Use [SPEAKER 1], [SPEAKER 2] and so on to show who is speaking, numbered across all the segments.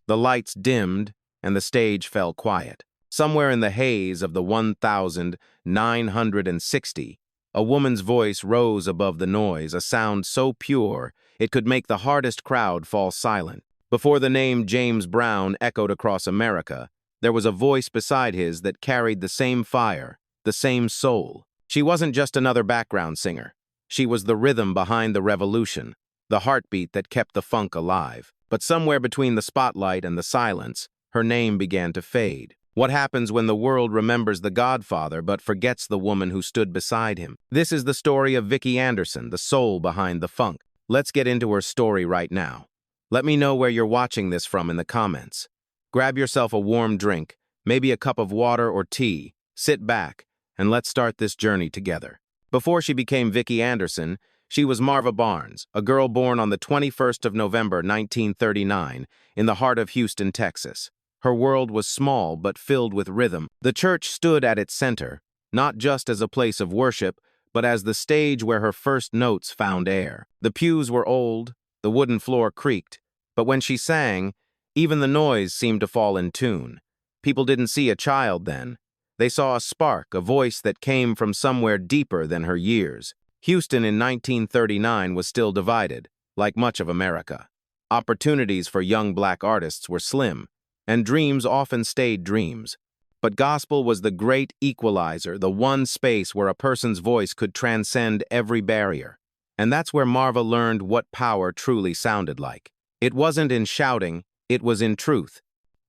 [SPEAKER 1] The lights dimmed, and the stage fell quiet. Somewhere in the haze of the 1960, a woman's voice rose above the noise, a sound so pure it could make the hardest crowd fall silent. Before the name James Brown echoed across America, there was a voice beside his that carried the same fire, the same soul. She wasn't just another background singer. She was the rhythm behind the revolution, the heartbeat that kept the funk alive. But somewhere between the spotlight and the silence, her name began to fade. What happens when the world remembers the Godfather but forgets the woman who stood beside him? This is the story of Vicky Anderson, the soul behind the funk. Let's get into her story right now. Let me know where you're watching this from in the comments. Grab yourself a warm drink, maybe a cup of water or tea, sit back, and let's start this journey together. Before she became Vicky Anderson, she was Marva Barnes, a girl born on the 21st of November 1939 in the heart of Houston, Texas. Her world was small but filled with rhythm. The church stood at its center, not just as a place of worship, but as the stage where her first notes found air. The pews were old, the wooden floor creaked, but when she sang, even the noise seemed to fall in tune. People didn't see a child then. They saw a spark, a voice that came from somewhere deeper than her years. Houston in 1939 was still divided, like much of America. Opportunities for young black artists were slim, and dreams often stayed dreams. But gospel was the great equalizer, the one space where a person's voice could transcend every barrier. And that's where Marva learned what power truly sounded like. It wasn't in shouting, it was in truth.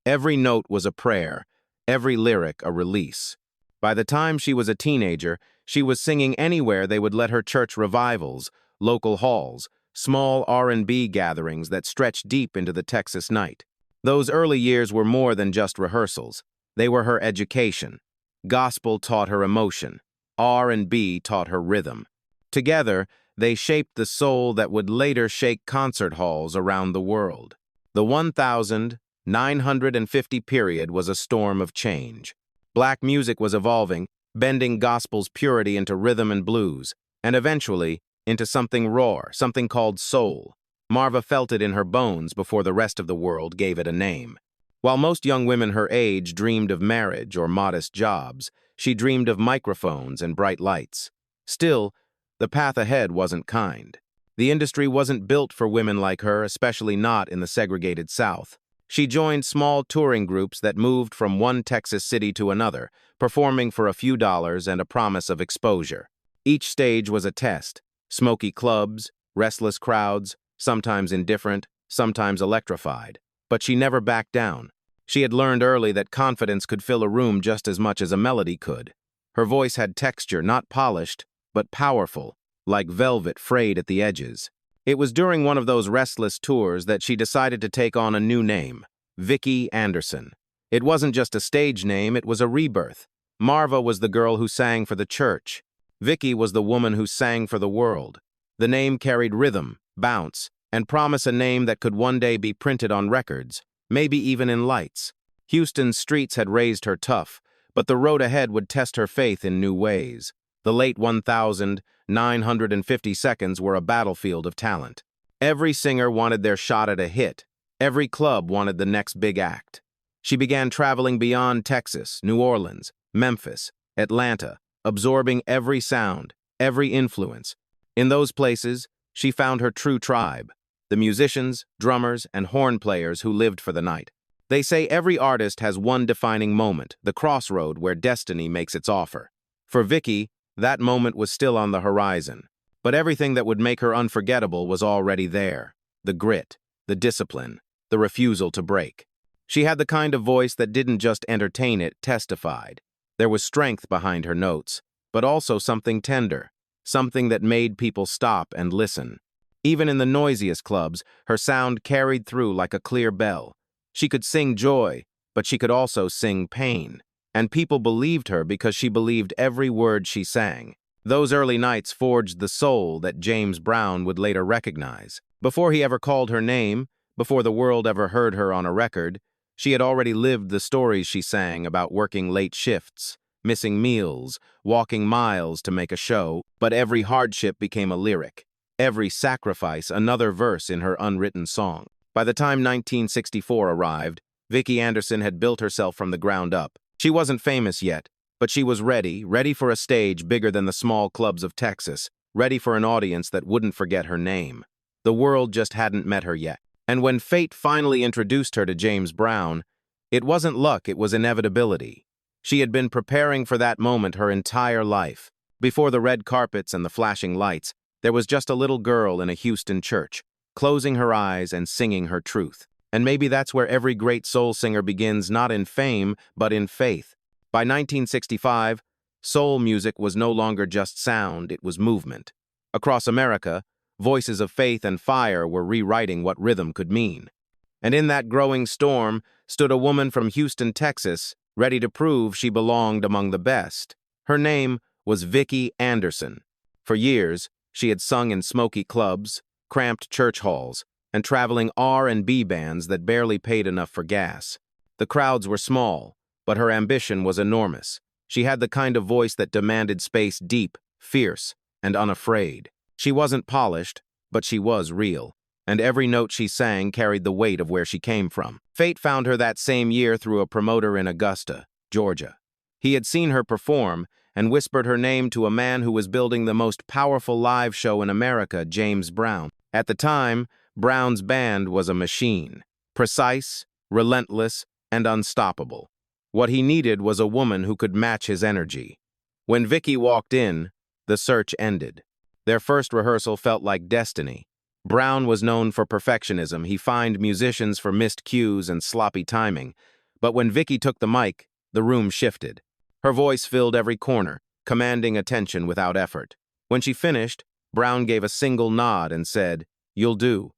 [SPEAKER 1] Every note was a prayer, every lyric a release. By the time she was a teenager, she was singing anywhere they would let her: church revivals, local halls, small R&B gatherings that stretched deep into the Texas night. Those early years were more than just rehearsals. They were her education. Gospel taught her emotion. R&B taught her rhythm. Together, they shaped the soul that would later shake concert halls around the world. The 1950 period was a storm of change. Black music was evolving, bending gospel's purity into rhythm and blues, and eventually into something raw, something called soul. Marva felt it in her bones before the rest of the world gave it a name. While most young women her age dreamed of marriage or modest jobs, she dreamed of microphones and bright lights. Still, the path ahead wasn't kind. The industry wasn't built for women like her, especially not in the segregated South. She joined small touring groups that moved from one Texas city to another, performing for a few dollars and a promise of exposure. Each stage was a test: smoky clubs, restless crowds, sometimes indifferent, sometimes electrified. But she never backed down. She had learned early that confidence could fill a room just as much as a melody could. Her voice had texture, not polished, but powerful, like velvet frayed at the edges. It was during one of those restless tours that she decided to take on a new name: Vicky Anderson. It wasn't just a stage name, it was a rebirth. Marva was the girl who sang for the church. Vicky was the woman who sang for the world. The name carried rhythm, bounce, and promise, a name that could one day be printed on records, maybe even in lights. Houston's streets had raised her tough, but the road ahead would test her faith in new ways. The late 1950 seconds were a battlefield of talent. Every singer wanted their shot at a hit. Every club wanted the next big act. She began traveling beyond Texas, New Orleans, Memphis, Atlanta, absorbing every sound, every influence. In those places, she found her true tribe: the musicians, drummers, and horn players who lived for the night. They say every artist has one defining moment, the crossroad where destiny makes its offer. For Vicky, that moment was still on the horizon, but everything that would make her unforgettable was already there: the grit, the discipline, the refusal to break. She had the kind of voice that didn't just entertain, it testified. There was strength behind her notes, but also something tender, something that made people stop and listen. Even in the noisiest clubs, her sound carried through like a clear bell. She could sing joy, but she could also sing pain. And people believed her because she believed every word she sang. Those early nights forged the soul that James Brown would later recognize. Before he ever called her name, before the world ever heard her on a record, she had already lived the stories she sang about working late shifts, missing meals, walking miles to make a show. But every hardship became a lyric. Every sacrifice another verse in her unwritten song. By the time 1964 arrived, Vicky Anderson had built herself from the ground up. She wasn't famous yet, but she was ready for a stage bigger than the small clubs of Texas, ready for an audience that wouldn't forget her name. The world just hadn't met her yet. And when fate finally introduced her to James Brown, it wasn't luck, it was inevitability. She had been preparing for that moment her entire life. Before the red carpets and the flashing lights, there was just a little girl in a Houston church, closing her eyes and singing her truth. And maybe that's where every great soul singer begins, not in fame, but in faith. By 1965, soul music was no longer just sound, it was movement. Across America, voices of faith and fire were rewriting what rhythm could mean. And in that growing storm stood a woman from Houston, Texas, ready to prove she belonged among the best. Her name was Vicky Anderson. For years, she had sung in smoky clubs, cramped church halls, and traveling R&B bands that barely paid enough for gas. The crowds were small, but her ambition was enormous. She had the kind of voice that demanded space deep, fierce, and unafraid. She wasn't polished, but she was real, and every note she sang carried the weight of where she came from. Fate found her that same year through a promoter in Augusta, Georgia. He had seen her perform and whispered her name to a man who was building the most powerful live show in America, James Brown. At the time, Brown's band was a machine, precise, relentless, and unstoppable. What he needed was a woman who could match his energy. When Vicky walked in, the search ended. Their first rehearsal felt like destiny. Brown was known for perfectionism. He fined musicians for missed cues and sloppy timing. But when Vicky took the mic, the room shifted. Her voice filled every corner, commanding attention without effort. When she finished, Brown gave a single nod and said, "You'll do."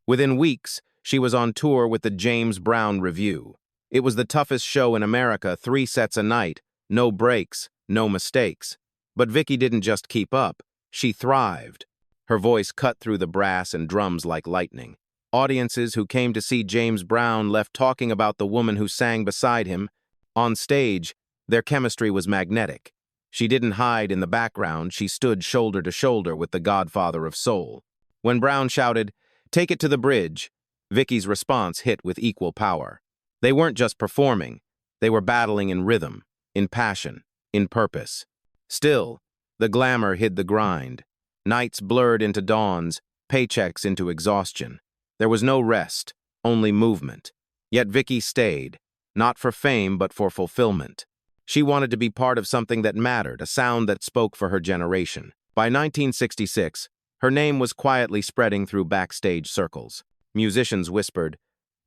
[SPEAKER 1] Within weeks, she was on tour with the James Brown Revue. It was the toughest show in America, 3 sets a night, no breaks, no mistakes. But Vicky didn't just keep up, she thrived. Her voice cut through the brass and drums like lightning. Audiences who came to see James Brown left talking about the woman who sang beside him. On stage, their chemistry was magnetic. She didn't hide in the background, she stood shoulder to shoulder with the Godfather of Soul. When Brown shouted, "Take it to the bridge," Vicky's response hit with equal power. They weren't just performing, they were battling in rhythm, in passion, in purpose. Still, the glamour hid the grind. Nights blurred into dawns, paychecks into exhaustion. There was no rest, only movement. Yet Vicky stayed, not for fame but for fulfillment. She wanted to be part of something that mattered, a sound that spoke for her generation. By 1966, her name was quietly spreading through backstage circles. Musicians whispered,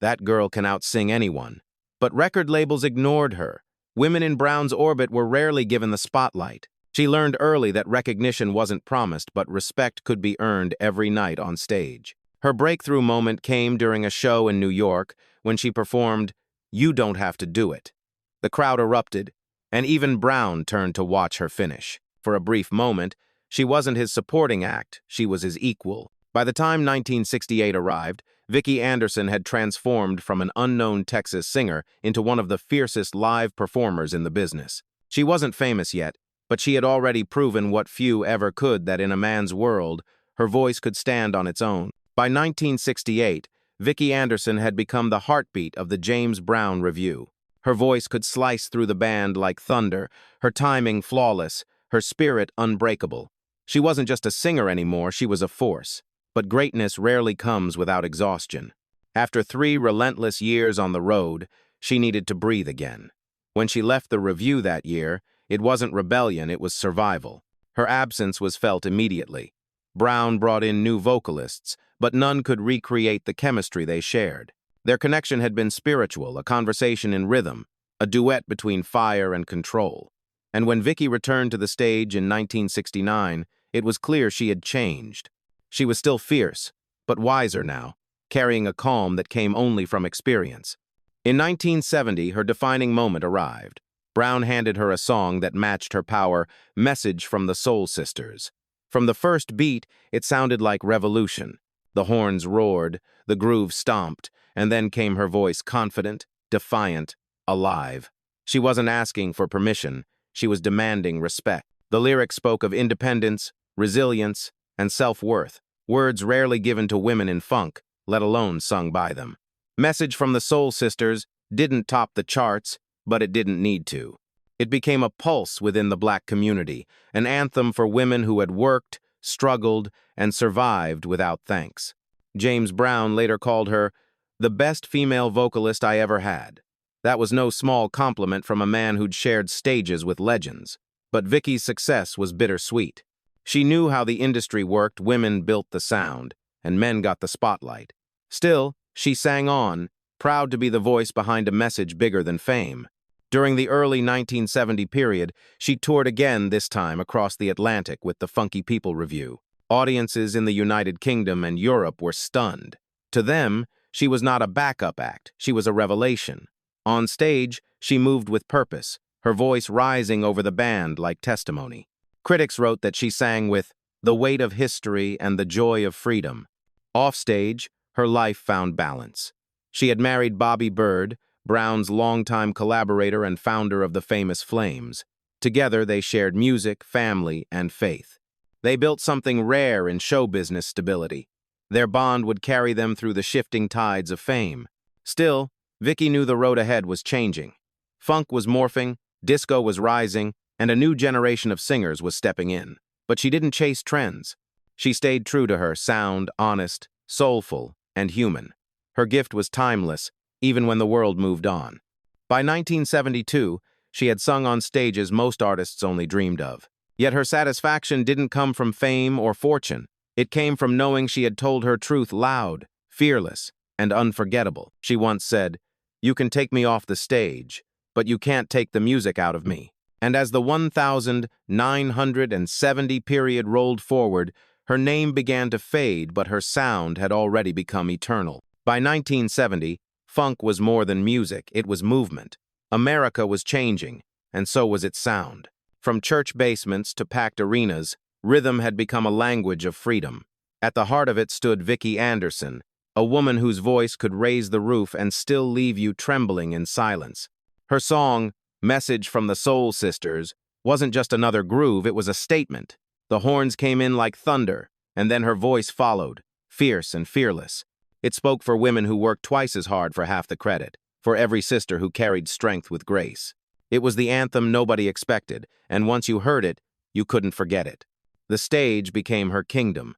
[SPEAKER 1] "That girl can outsing anyone." But record labels ignored her. Women in Brown's orbit were rarely given the spotlight. She learned early that recognition wasn't promised, but respect could be earned every night on stage. Her breakthrough moment came during a show in New York when she performed "You Don't Have to Do It." The crowd erupted, and even Brown turned to watch her finish. For a brief moment, she wasn't his supporting act, she was his equal. By the time 1968 arrived, Vicky Anderson had transformed from an unknown Texas singer into one of the fiercest live performers in the business. She wasn't famous yet, but she had already proven what few ever could, that in a man's world, her voice could stand on its own. By 1968, Vicky Anderson had become the heartbeat of the James Brown Revue. Her voice could slice through the band like thunder, her timing flawless, her spirit unbreakable. She wasn't just a singer anymore, she was a force. But greatness rarely comes without exhaustion. After 3 relentless years on the road, she needed to breathe again. When she left the Revue that year, it wasn't rebellion, it was survival. Her absence was felt immediately. Brown brought in new vocalists, but none could recreate the chemistry they shared. Their connection had been spiritual, a conversation in rhythm, a duet between fire and control. And when Vicky returned to the stage in 1969, it was clear she had changed. She was still fierce, but wiser now, carrying a calm that came only from experience. In 1970, her defining moment arrived. Brown handed her a song that matched her power, Message from the Soul Sisters. From the first beat, it sounded like revolution. The horns roared, the groove stomped, and then came her voice, confident, defiant, alive. She wasn't asking for permission, she was demanding respect. The lyrics spoke of independence, resilience, and self-worth, words rarely given to women in funk, let alone sung by them. Message from the Soul Sisters didn't top the charts, but it didn't need to. It became a pulse within the Black community, an anthem for women who had worked, struggled, and survived without thanks. James Brown later called her the best female vocalist I ever had. That was no small compliment from a man who'd shared stages with legends. But Vicky's success was bittersweet. She knew how the industry worked. Women built the sound, and men got the spotlight. Still, she sang on, proud to be the voice behind a message bigger than fame. During the early 1970 period, she toured again, this time across the Atlantic with the Funky People Revue. Audiences in the United Kingdom and Europe were stunned. To them, she was not a backup act, she was a revelation. On stage, she moved with purpose, her voice rising over the band like testimony. Critics wrote that she sang with the weight of history and the joy of freedom. Offstage, her life found balance. She had married Bobby Bird, Brown's longtime collaborator and founder of the famous Flames. Together, they shared music, family, and faith. They built something rare in show business stability. Their bond would carry them through the shifting tides of fame. Still, Vicky knew the road ahead was changing. Funk was morphing, disco was rising, and a new generation of singers was stepping in. But she didn't chase trends. She stayed true to her sound, honest, soulful, and human. Her gift was timeless, even when the world moved on. By 1972, she had sung on stages most artists only dreamed of. Yet her satisfaction didn't come from fame or fortune. It came from knowing she had told her truth loud, fearless, and unforgettable. She once said, "You can take me off the stage, but you can't take the music out of me." And as the 1970 period rolled forward, her name began to fade, but her sound had already become eternal. By 1970, funk was more than music, it was movement. America was changing, and so was its sound. From church basements to packed arenas, rhythm had become a language of freedom. At the heart of it stood Vicky Anderson, a woman whose voice could raise the roof and still leave you trembling in silence. Her song, Message from the Soul Sisters, wasn't just another groove, it was a statement. The horns came in like thunder, and then her voice followed, fierce and fearless. It spoke for women who worked twice as hard for half the credit, for every sister who carried strength with grace. It was the anthem nobody expected, and once you heard it, you couldn't forget it. The stage became her kingdom.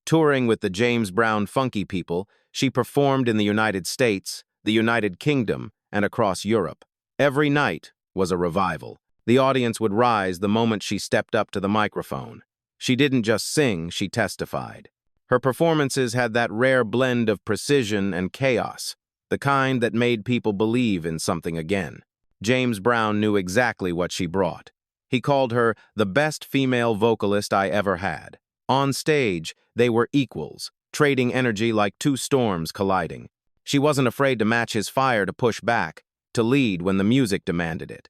[SPEAKER 1] Touring with the James Brown Funky People, she performed in the United States, the United Kingdom, and across Europe. Every night was a revival. The audience would rise the moment she stepped up to the microphone. She didn't just sing, she testified. Her performances had that rare blend of precision and chaos, the kind that made people believe in something again. James Brown knew exactly what she brought. He called her the best female vocalist I ever had. On stage, they were equals, trading energy like two storms colliding. She wasn't afraid to match his fire, to push back, to lead when the music demanded it.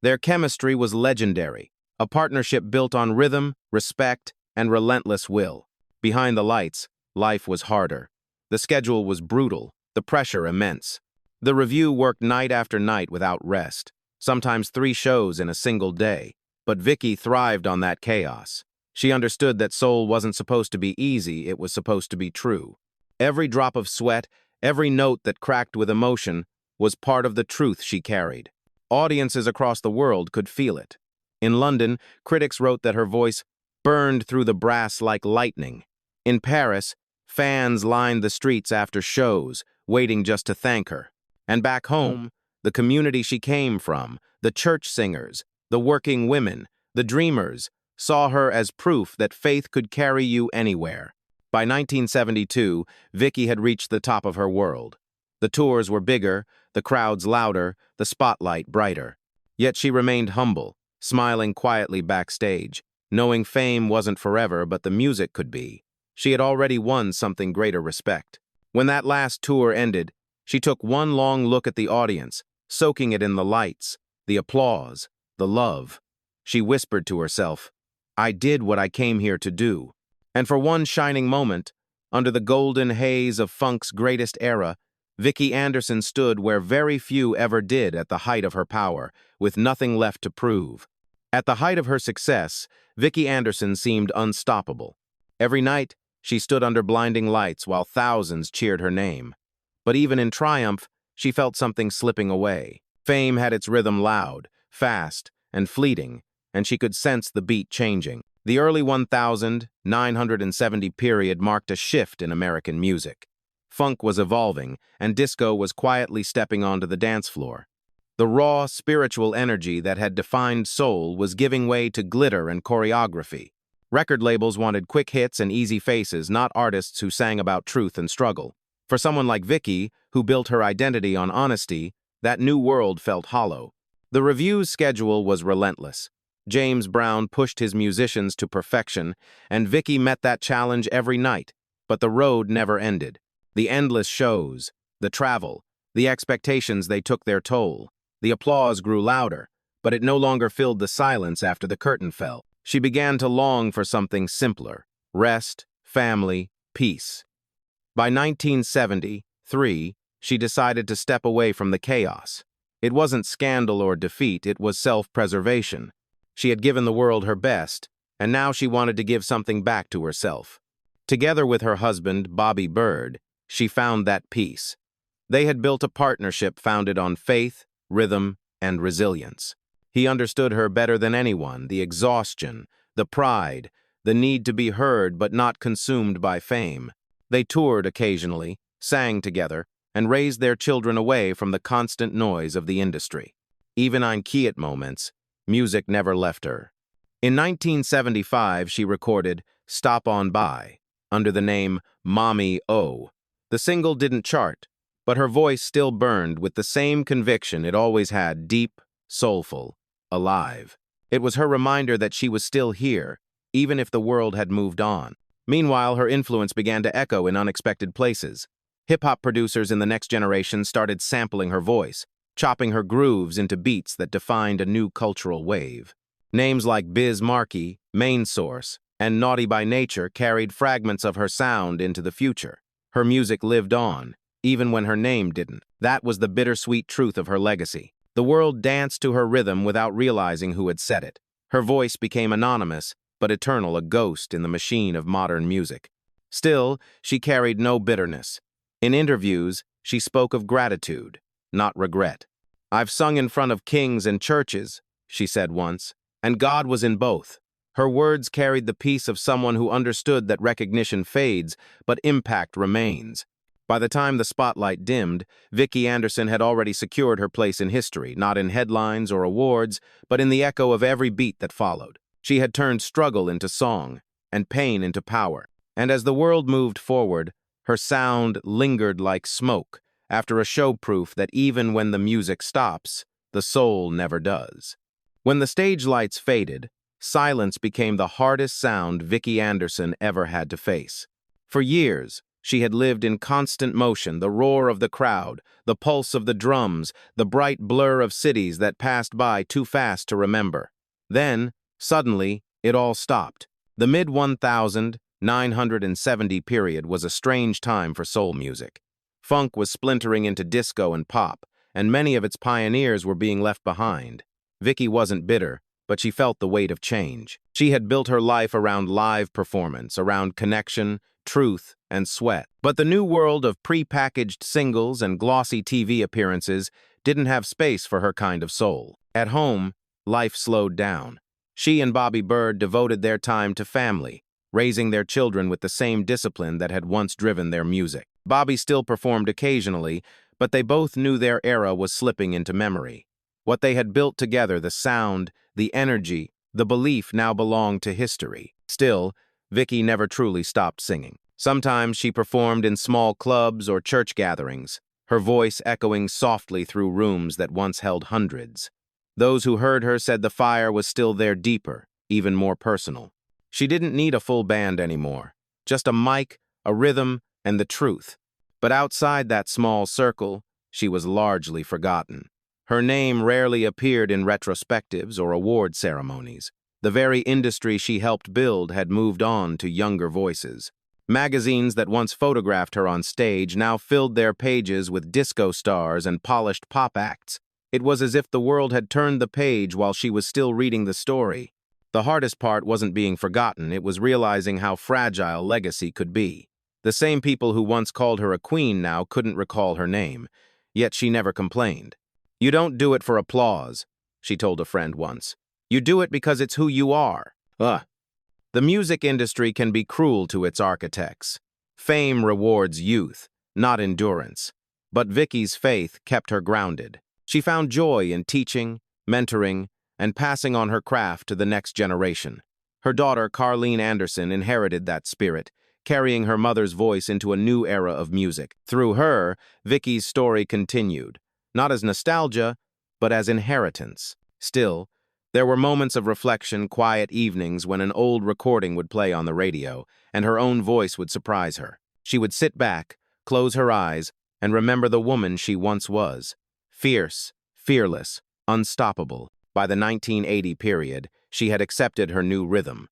[SPEAKER 1] Their chemistry was legendary, a partnership built on rhythm, respect, and relentless will. Behind the lights, life was harder. The schedule was brutal, the pressure immense. The Revue worked night after night without rest, sometimes 3 shows in a single day. But Vicky thrived on that chaos. She understood that soul wasn't supposed to be easy, it was supposed to be true. Every drop of sweat, every note that cracked with emotion, was part of the truth she carried. Audiences across the world could feel it. In London, critics wrote that her voice burned through the brass like lightning. In Paris, fans lined the streets after shows, waiting just to thank her. And back home, the community she came from, the church singers, the working women, the dreamers, saw her as proof that faith could carry you anywhere. By 1972, Vicky had reached the top of her world. The tours were bigger, the crowds louder, the spotlight brighter. Yet she remained humble, smiling quietly backstage, knowing fame wasn't forever, but the music could be. She had already won something greater: respect. When that last tour ended, she took one long look at the audience, soaking it in the lights, the applause, the love. She whispered to herself, "I did what I came here to do." And for one shining moment, under the golden haze of funk's greatest era, Vicky Anderson stood where very few ever did at the height of her power, with nothing left to prove. At the height of her success, Vicky Anderson seemed unstoppable. Every night, She stood under blinding lights while thousands cheered her name. But even in triumph, she felt something slipping away. Fame had its rhythm loud, fast, and fleeting, and she could sense the beat changing. The early 1970 period marked a shift in American music. Funk was evolving, and disco was quietly stepping onto the dance floor. The raw, spiritual energy that had defined soul was giving way to glitter and choreography. Record labels wanted quick hits and easy faces, not artists who sang about truth and struggle. For someone like Vicky, who built her identity on honesty, that new world felt hollow. The Revue's schedule was relentless. James Brown pushed his musicians to perfection, and Vicky met that challenge every night. But the road never ended. The endless shows, the travel, the expectations, they took their toll. The applause grew louder, but it no longer filled the silence after the curtain fell. She began to long for something simpler: rest, family, peace. By 1973, she decided to step away from the chaos. It wasn't scandal or defeat, it was self-preservation. She had given the world her best, and now she wanted to give something back to herself. Together with her husband, Bobby Bird, she found that peace. They had built a partnership founded on faith, rhythm, and resilience. He understood her better than anyone: the exhaustion, the pride, the need to be heard but not consumed by fame. They toured occasionally, sang together, and raised their children away from the constant noise of the industry. Even on quiet moments, music never left her. In 1975, she recorded "Stop On By" under the name Mommy O. The single didn't chart, but her voice still burned with the same conviction it always had: deep, soulful, alive. It was her reminder that she was still here, even if the world had moved on. Meanwhile, her influence began to echo in unexpected places. Hip-hop producers in the next generation started sampling her voice, chopping her grooves into beats that defined a new cultural wave. Names like Biz Markie, Main Source, and Naughty by Nature carried fragments of her sound into the future. Her music lived on, even when her name didn't. That was the bittersweet truth of her legacy. The world danced to her rhythm without realizing who had said it. Her voice became anonymous, but eternal, a ghost in the machine of modern music. Still, she carried no bitterness. In interviews, she spoke of gratitude, not regret. "I've sung in front of kings and churches," she said once, "and God was in both." Her words carried the peace of someone who understood that recognition fades, but impact remains. By the time the spotlight dimmed, Vicky Anderson had already secured her place in history, not in headlines or awards, but in the echo of every beat that followed. She had turned struggle into song, and pain into power. And as the world moved forward, her sound lingered like smoke, after a show proof that even when the music stops, the soul never does. When the stage lights faded, silence became the hardest sound Vicky Anderson ever had to face. For years, she had lived in constant motion: the roar of the crowd, the pulse of the drums, the bright blur of cities that passed by too fast to remember. Then, suddenly, it all stopped. The mid-1970 period was a strange time for soul music. Funk was splintering into disco and pop, and many of its pioneers were being left behind. Vicky wasn't bitter, but she felt the weight of change. She had built her life around live performance, around connection, truth, and sweat. But the new world of pre-packaged singles and glossy TV appearances didn't have space for her kind of soul. At home, life slowed down. She and Bobby Bird devoted their time to family, raising their children with the same discipline that had once driven their music. Bobby still performed occasionally, but they both knew their era was slipping into memory. What they had built together, the sound, the energy, the belief, now belonged to history. Still, Vicky never truly stopped singing. Sometimes she performed in small clubs or church gatherings, her voice echoing softly through rooms that once held hundreds. Those who heard her said the fire was still there, deeper, even more personal. She didn't need a full band anymore, just a mic, a rhythm, and the truth. But outside that small circle, she was largely forgotten. Her name rarely appeared in retrospectives or award ceremonies. The very industry she helped build had moved on to younger voices. Magazines that once photographed her on stage now filled their pages with disco stars and polished pop acts. It was as if the world had turned the page while she was still reading the story. The hardest part wasn't being forgotten, it was realizing how fragile legacy could be. The same people who once called her a queen now couldn't recall her name, yet she never complained. "You don't do it for applause," she told a friend once. "You do it because it's who you are." The music industry can be cruel to its architects. Fame rewards youth, not endurance. But Vicky's faith kept her grounded. She found joy in teaching, mentoring, and passing on her craft to the next generation. Her daughter, Carleen Anderson, inherited that spirit, carrying her mother's voice into a new era of music. Through her, Vicky's story continued, not as nostalgia, but as inheritance. Still, there were moments of reflection, quiet evenings when an old recording would play on the radio, and her own voice would surprise her. She would sit back, close her eyes, and remember the woman she once was. Fierce, fearless, unstoppable. By the 1980 period, she had accepted her new rhythm.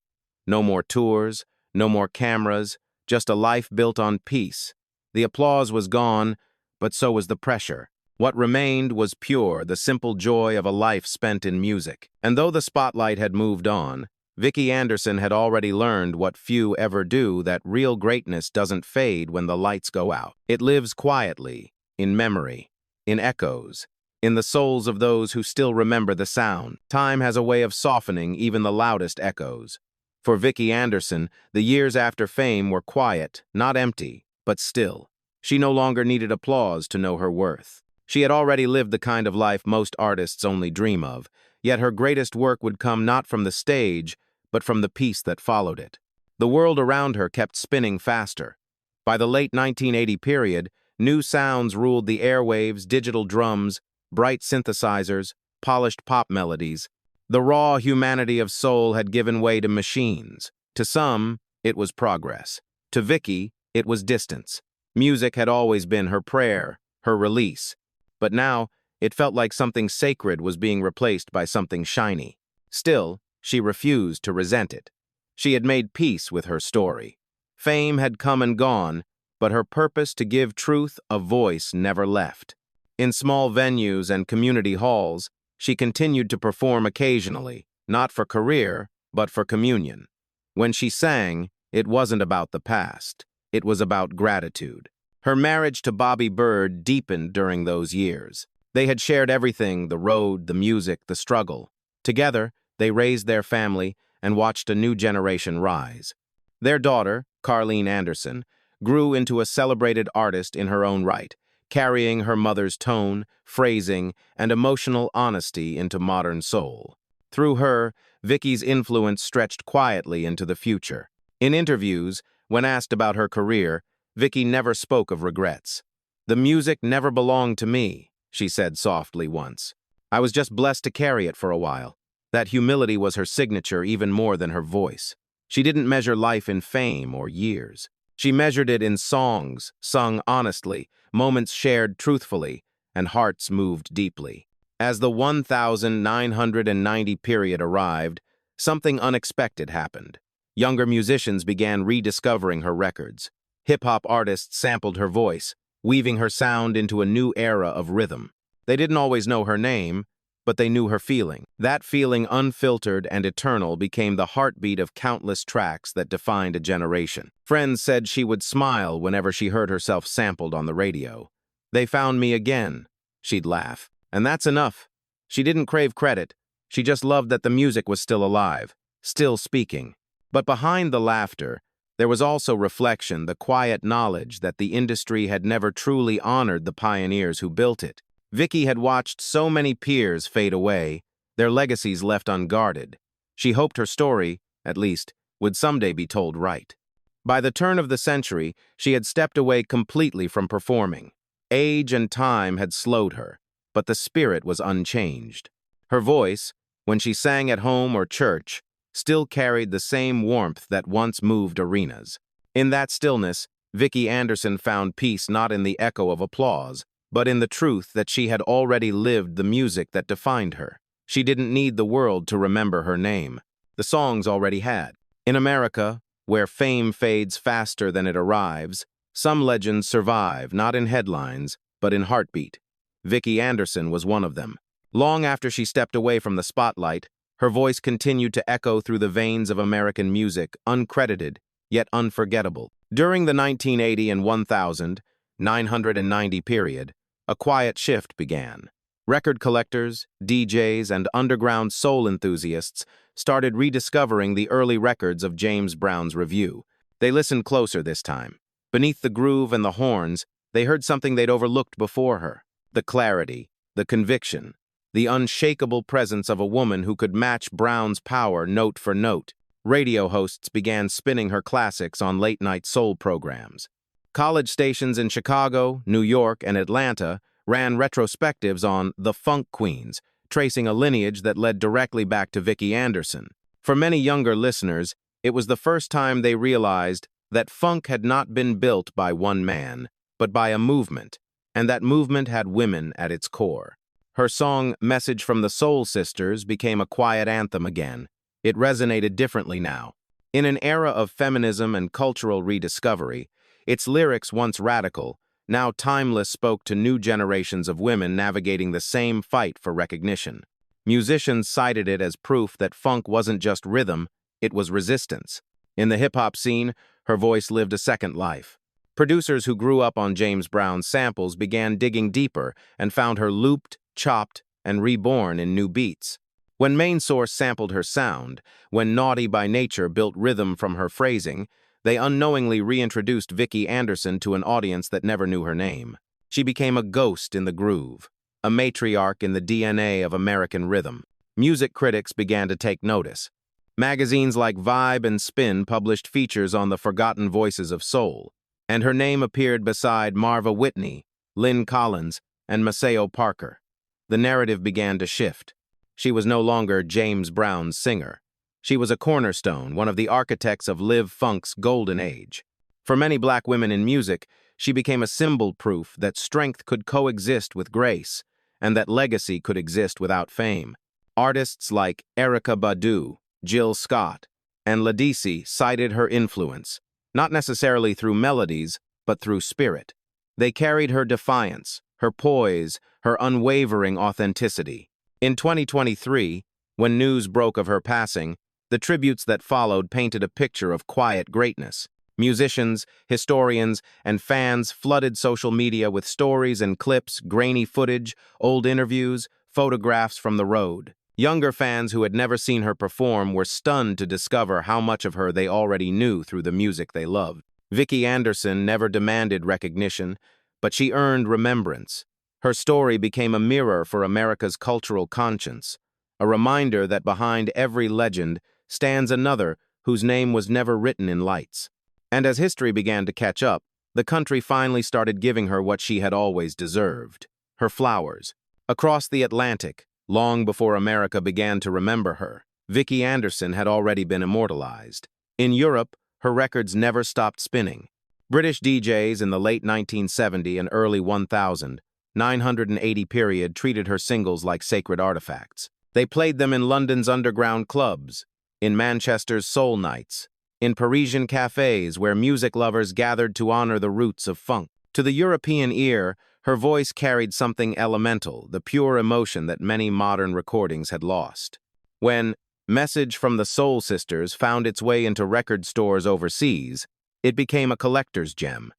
[SPEAKER 1] No more tours, no more cameras, just a life built on peace. The applause was gone, but so was the pressure. What remained was pure, the simple joy of a life spent in music. And though the spotlight had moved on, Vicky Anderson had already learned what few ever do, that real greatness doesn't fade when the lights go out. It lives quietly, in memory, in echoes, in the souls of those who still remember the sound. Time has a way of softening even the loudest echoes. For Vicky Anderson, the years after fame were quiet, not empty, but still. She no longer needed applause to know her worth. She had already lived the kind of life most artists only dream of, yet her greatest work would come not from the stage, but from the peace that followed it. The world around her kept spinning faster. By the late 1980 period, new sounds ruled the airwaves: digital drums, bright synthesizers, polished pop melodies. The raw humanity of soul had given way to machines. To some, it was progress. To Vicky, it was distance. Music had always been her prayer, her release. But now, it felt like something sacred was being replaced by something shiny. Still, she refused to resent it. She had made peace with her story. Fame had come and gone, but her purpose to give truth a voice never left. In small venues and community halls, she continued to perform occasionally, not for career, but for communion. When she sang, it wasn't about the past. It was about gratitude. Her marriage to Bobby Bird deepened during those years. They had shared everything: the road, the music, the struggle. Together, they raised their family and watched a new generation rise. Their daughter, Carleen Anderson, grew into a celebrated artist in her own right, carrying her mother's tone, phrasing, and emotional honesty into modern soul. Through her, Vicky's influence stretched quietly into the future. In interviews, when asked about her career, Vicky never spoke of regrets. "The music never belonged to me," she said softly once. "I was just blessed to carry it for a while." That humility was her signature even more than her voice. She didn't measure life in fame or years. She measured it in songs, sung honestly, moments shared truthfully, and hearts moved deeply. As the 1990 period arrived, something unexpected happened. Younger musicians began rediscovering her records. Hip-hop artists sampled her voice, weaving her sound into a new era of rhythm. They didn't always know her name, but they knew her feeling. That feeling, unfiltered and eternal, became the heartbeat of countless tracks that defined a generation. Friends said she would smile whenever she heard herself sampled on the radio. "They found me again," she'd laugh. And that's enough. She didn't crave credit. She just loved that the music was still alive, still speaking. But behind the laughter, there was also reflection, the quiet knowledge that the industry had never truly honored the pioneers who built it. Vicky had watched so many peers fade away, their legacies left unguarded. She hoped her story, at least, would someday be told right. By the turn of the century, she had stepped away completely from performing. Age and time had slowed her, but the spirit was unchanged. Her voice, when she sang at home or church, still carried the same warmth that once moved arenas. In that stillness, Vicky Anderson found peace not in the echo of applause, but in the truth that she had already lived the music that defined her. She didn't need the world to remember her name. The songs already had. In America, where fame fades faster than it arrives, some legends survive, not in headlines, but in heartbeat. Vicky Anderson was one of them. Long after she stepped away from the spotlight, Her voice continued to echo through the veins of American music, uncredited, yet unforgettable. During the 1980 and 1990 period, a quiet shift began. Record collectors, DJs, and underground soul enthusiasts started rediscovering the early records of James Brown's Revue. They listened closer this time. Beneath the groove and the horns, they heard something they'd overlooked before her. The clarity, the conviction, the unshakable presence of a woman who could match Brown's power note for note. Radio hosts began spinning her classics on late-night soul programs. College stations in Chicago, New York, and Atlanta ran retrospectives on the Funk Queens, tracing a lineage that led directly back to Vicky Anderson. For many younger listeners, it was the first time they realized that funk had not been built by one man, but by a movement, and that movement had women at its core. Her song, Message from the Soul Sisters, became a quiet anthem again. It resonated differently now. In an era of feminism and cultural rediscovery, its lyrics, once radical, now timeless, spoke to new generations of women navigating the same fight for recognition. Musicians cited it as proof that funk wasn't just rhythm, it was resistance. In the hip-hop scene, her voice lived a second life. Producers who grew up on James Brown's samples began digging deeper and found her looped, chopped, and reborn in new beats. When Main Source sampled her sound, when Naughty by Nature built rhythm from her phrasing, they unknowingly reintroduced Vicky Anderson to an audience that never knew her name. She became a ghost in the groove, a matriarch in the DNA of American rhythm. Music critics began to take notice. Magazines like Vibe and Spin published features on the forgotten voices of soul, and her name appeared beside Marva Whitney, Lynn Collins, and Maceo Parker. The narrative began to shift. She was no longer James Brown's singer. She was a cornerstone, one of the architects of live funk's golden age. For many black women in music, she became a symbol proof that strength could coexist with grace, and that legacy could exist without fame. Artists like Erykah Badu, Jill Scott, and Ledisi cited her influence, not necessarily through melodies, but through spirit. They carried her defiance, her poise, her unwavering authenticity. In 2023, when news broke of her passing, the tributes that followed painted a picture of quiet greatness. Musicians, historians, and fans flooded social media with stories and clips, grainy footage, old interviews, photographs from the road. Younger fans who had never seen her perform were stunned to discover how much of her they already knew through the music they loved. Vicky Anderson never demanded recognition, but she earned remembrance. Her story became a mirror for America's cultural conscience, a reminder that behind every legend stands another whose name was never written in lights. And as history began to catch up, the country finally started giving her what she had always deserved, her flowers. Across the Atlantic, long before America began to remember her, Vicky Anderson had already been immortalized. In Europe, her records never stopped spinning. British DJs in the late 1970 and early 1980 period treated her singles like sacred artifacts. They played them in London's underground clubs, in Manchester's soul nights, in Parisian cafes where music lovers gathered to honor the roots of funk. To the European ear, her voice carried something elemental, the pure emotion that many modern recordings had lost. When Message from the Soul Sisters found its way into record stores overseas, it became a collector's gem.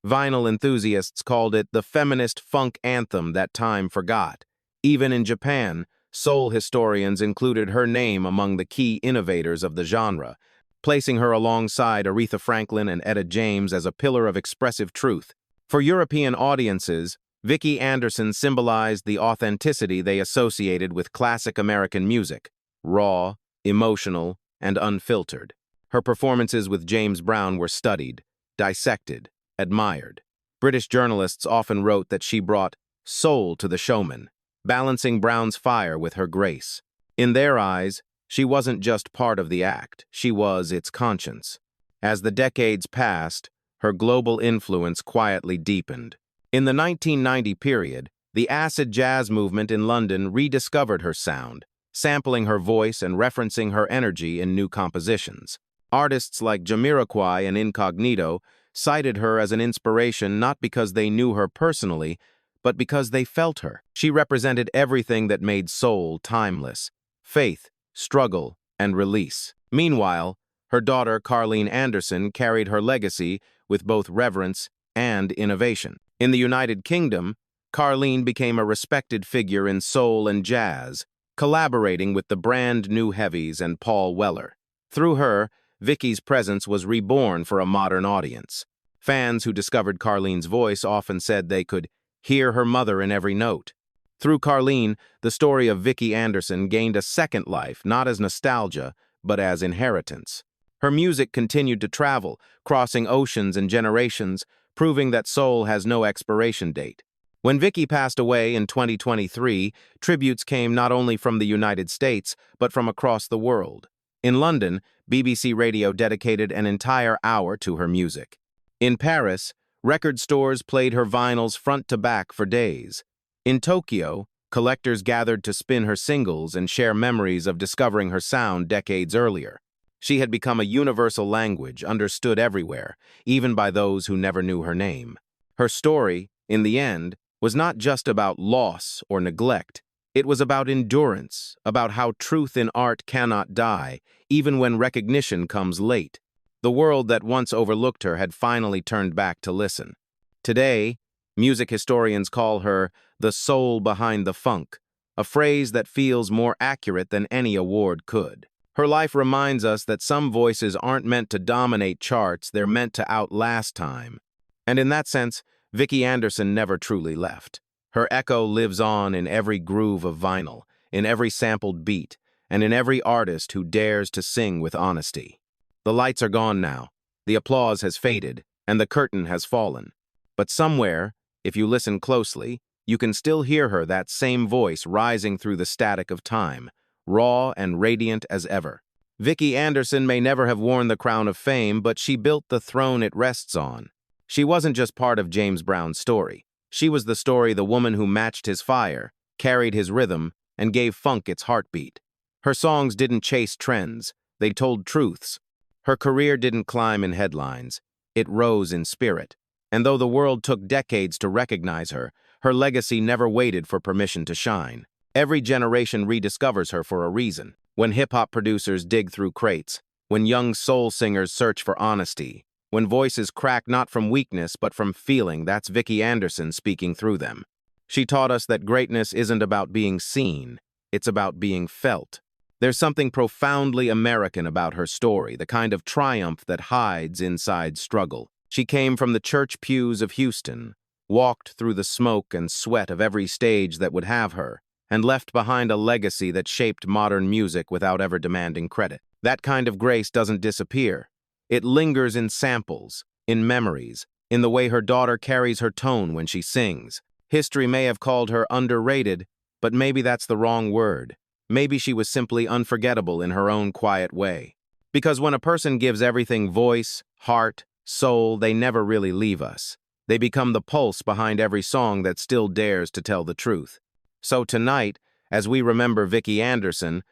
[SPEAKER 1] Vinyl enthusiasts called it the feminist funk anthem that time forgot. Even in Japan, soul historians included her name among the key innovators of the genre, placing her alongside Aretha Franklin and Etta James as a pillar of expressive truth. For European audiences, Vicky Anderson symbolized the authenticity they associated with classic American music, raw, emotional, and unfiltered. Her performances with James Brown were studied, dissected, admired. British journalists often wrote that she brought soul to the showman, balancing Brown's fire with her grace. In their eyes, she wasn't just part of the act, she was its conscience. As the decades passed, her global influence quietly deepened. In the 1990 period, the acid jazz movement in London rediscovered her sound, sampling her voice and referencing her energy in new compositions. Artists like Jamiroquai and Incognito cited her as an inspiration not because they knew her personally, but because they felt her. She represented everything that made soul timeless: faith, struggle, and release. Meanwhile, her daughter, Carleen Anderson, carried her legacy with both reverence and innovation. In the United Kingdom, Carleen became a respected figure in soul and jazz, collaborating with the brand new heavies and Paul Weller. Through her, Vicky's presence was reborn for a modern audience. Fans who discovered Carleen's voice often said they could hear her mother in every note. Through Carleen, the story of Vicky Anderson gained a second life, not as nostalgia, but as inheritance. Her music continued to travel, crossing oceans and generations, proving that soul has no expiration date. When Vicky passed away in 2023, tributes came not only from the United States, but from across the world. In London, BBC Radio dedicated an entire hour to her music. In Paris, record stores played her vinyls front to back for days. In Tokyo, collectors gathered to spin her singles and share memories of discovering her sound decades earlier. She had become a universal language, understood everywhere, even by those who never knew her name. Her story, in the end, was not just about loss or neglect. It was about endurance, about how truth in art cannot die, even when recognition comes late. The world that once overlooked her had finally turned back to listen. Today, music historians call her the soul behind the funk, a phrase that feels more accurate than any award could. Her life reminds us that some voices aren't meant to dominate charts, they're meant to outlast time. And in that sense, Vicky Anderson never truly left. Her echo lives on in every groove of vinyl, in every sampled beat, and in every artist who dares to sing with honesty. The lights are gone now, the applause has faded, and the curtain has fallen. But somewhere, if you listen closely, you can still hear her, that same voice rising through the static of time, raw and radiant as ever. Vicky Anderson may never have worn the crown of fame, but she built the throne it rests on. She wasn't just part of James Brown's story. She was the story, the woman who matched his fire, carried his rhythm, and gave funk its heartbeat. Her songs didn't chase trends, they told truths. Her career didn't climb in headlines, it rose in spirit. And though the world took decades to recognize her, her legacy never waited for permission to shine. Every generation rediscovers her for a reason. When hip-hop producers dig through crates, when young soul singers search for honesty, when voices crack not from weakness but from feeling, that's Vicky Anderson speaking through them. She taught us that greatness isn't about being seen, it's about being felt. There's something profoundly American about her story, the kind of triumph that hides inside struggle. She came from the church pews of Houston, walked through the smoke and sweat of every stage that would have her, and left behind a legacy that shaped modern music without ever demanding credit. That kind of grace doesn't disappear. It lingers in samples, in memories, in the way her daughter carries her tone when she sings. History may have called her underrated, but maybe that's the wrong word. Maybe she was simply unforgettable in her own quiet way. Because when a person gives everything voice, heart, soul, they never really leave us. They become the pulse behind every song that still dares to tell the truth. So tonight, as we remember Vicky Anderson,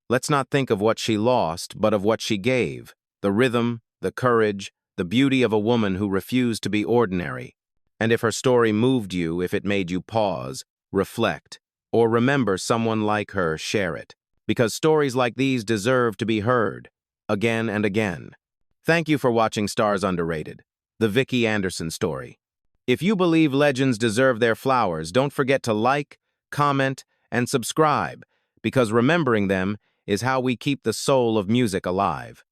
[SPEAKER 1] let's not think of what she lost, but of what she gave. The rhythm, the courage, the beauty of a woman who refused to be ordinary. And if her story moved you, if it made you pause, reflect, or remember someone like her, share it. Because stories like these deserve to be heard, again and again. Thank you for watching Stars Underrated, the Vicky Anderson story. If you believe legends deserve their flowers, don't forget to like, comment, and subscribe, because remembering them is how we keep the soul of music alive.